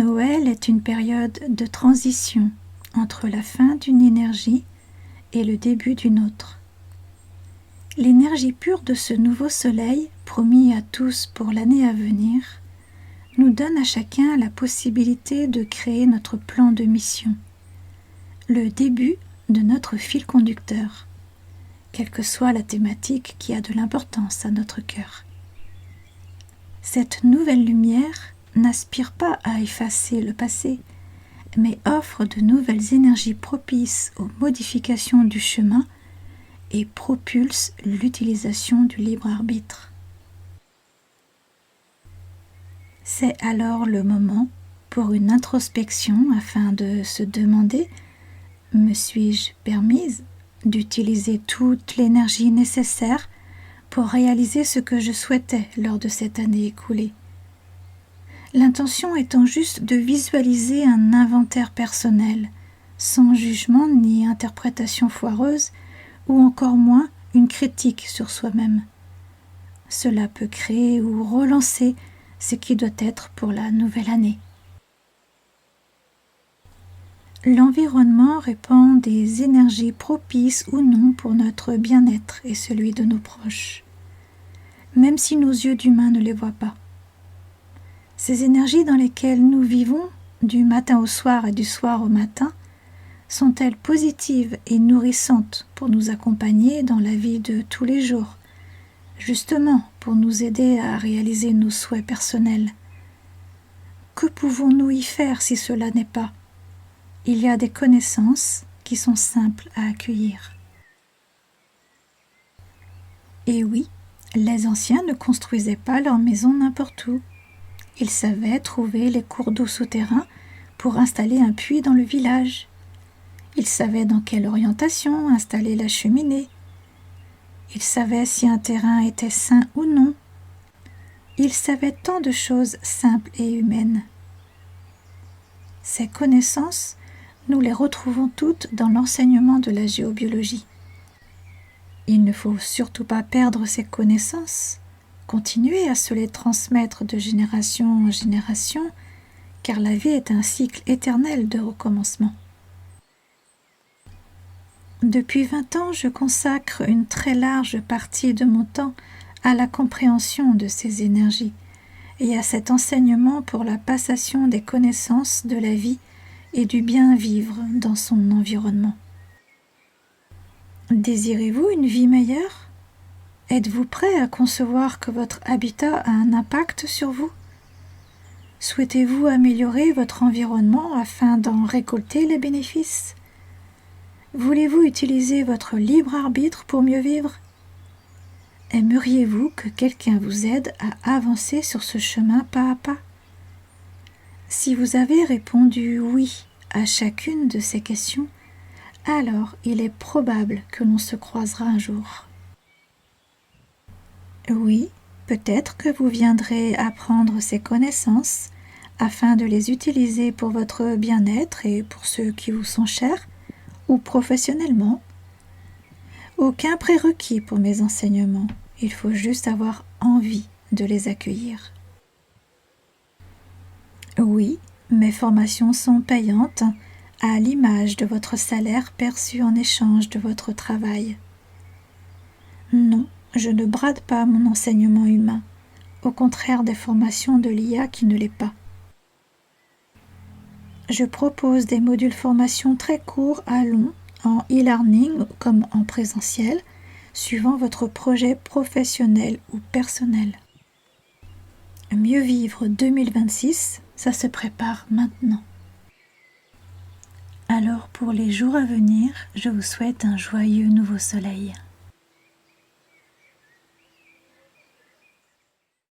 Noël est une période de transition entre la fin d'une énergie et le début d'une autre. L'énergie pure de ce nouveau soleil, promis à tous pour l'année à venir, nous donne à chacun la possibilité de créer notre plan de mission, le début de notre fil conducteur, quelle que soit la thématique qui a de l'importance à notre cœur. Cette nouvelle lumière n'aspire pas à effacer le passé, mais offre de nouvelles énergies propices aux modifications du chemin et propulse l'utilisation du libre arbitre. C'est alors le moment pour une introspection afin de se demander: me suis-je permise d'utiliser toute l'énergie nécessaire pour réaliser ce que je souhaitais lors de cette année écoulée? L'intention étant juste de visualiser un inventaire personnel, sans jugement ni interprétation foireuse, ou encore moins une critique sur soi-même. Cela peut créer ou relancer ce qui doit être pour la nouvelle année. L'environnement répand des énergies propices ou non pour notre bien-être et celui de nos proches, même si nos yeux d'humains ne les voient pas. Ces énergies dans lesquelles nous vivons, du matin au soir et du soir au matin, sont-elles positives et nourrissantes pour nous accompagner dans la vie de tous les jours, justement pour nous aider à réaliser nos souhaits personnels? Que pouvons-nous y faire si cela n'est pas? Il y a des connaissances qui sont simples à accueillir. Et oui, les anciens ne construisaient pas leur maison n'importe où. Ils savaient trouver les cours d'eau souterrains pour installer un puits dans le village. Ils savaient dans quelle orientation installer la cheminée. Ils savaient si un terrain était sain ou non. Ils savaient tant de choses simples et humaines. Ces connaissances, nous les retrouvons toutes dans l'enseignement de la géobiologie. Il ne faut surtout pas perdre ces connaissances, continuer à se les transmettre de génération en génération, car la vie est un cycle éternel de recommencement. Depuis 20 ans, je consacre une très large partie de mon temps à la compréhension de ces énergies et à cet enseignement pour la passation des connaissances de la vie et du bien vivre dans son environnement. Désirez-vous une vie meilleure? Êtes-vous prêt à concevoir que votre habitat a un impact sur vous? Souhaitez-vous améliorer votre environnement afin d'en récolter les bénéfices? Voulez-vous utiliser votre libre arbitre pour mieux vivre? Aimeriez-vous que quelqu'un vous aide à avancer sur ce chemin pas à pas? Si vous avez répondu oui à chacune de ces questions, alors il est probable que l'on se croisera un jour. Oui, peut-être que vous viendrez apprendre ces connaissances afin de les utiliser pour votre bien-être et pour ceux qui vous sont chers, ou professionnellement. Aucun prérequis pour mes enseignements, il faut juste avoir envie de les accueillir. Oui, mes formations sont payantes, à l'image de votre salaire perçu en échange de votre travail. Non, je ne brade pas mon enseignement humain, au contraire des formations de l'IA qui ne l'est pas. Je propose des modules formation très courts à long, en e-learning comme en présentiel, suivant votre projet professionnel ou personnel. Mieux vivre 2026, ça se prépare maintenant. Alors pour les jours à venir, je vous souhaite un joyeux nouveau soleil.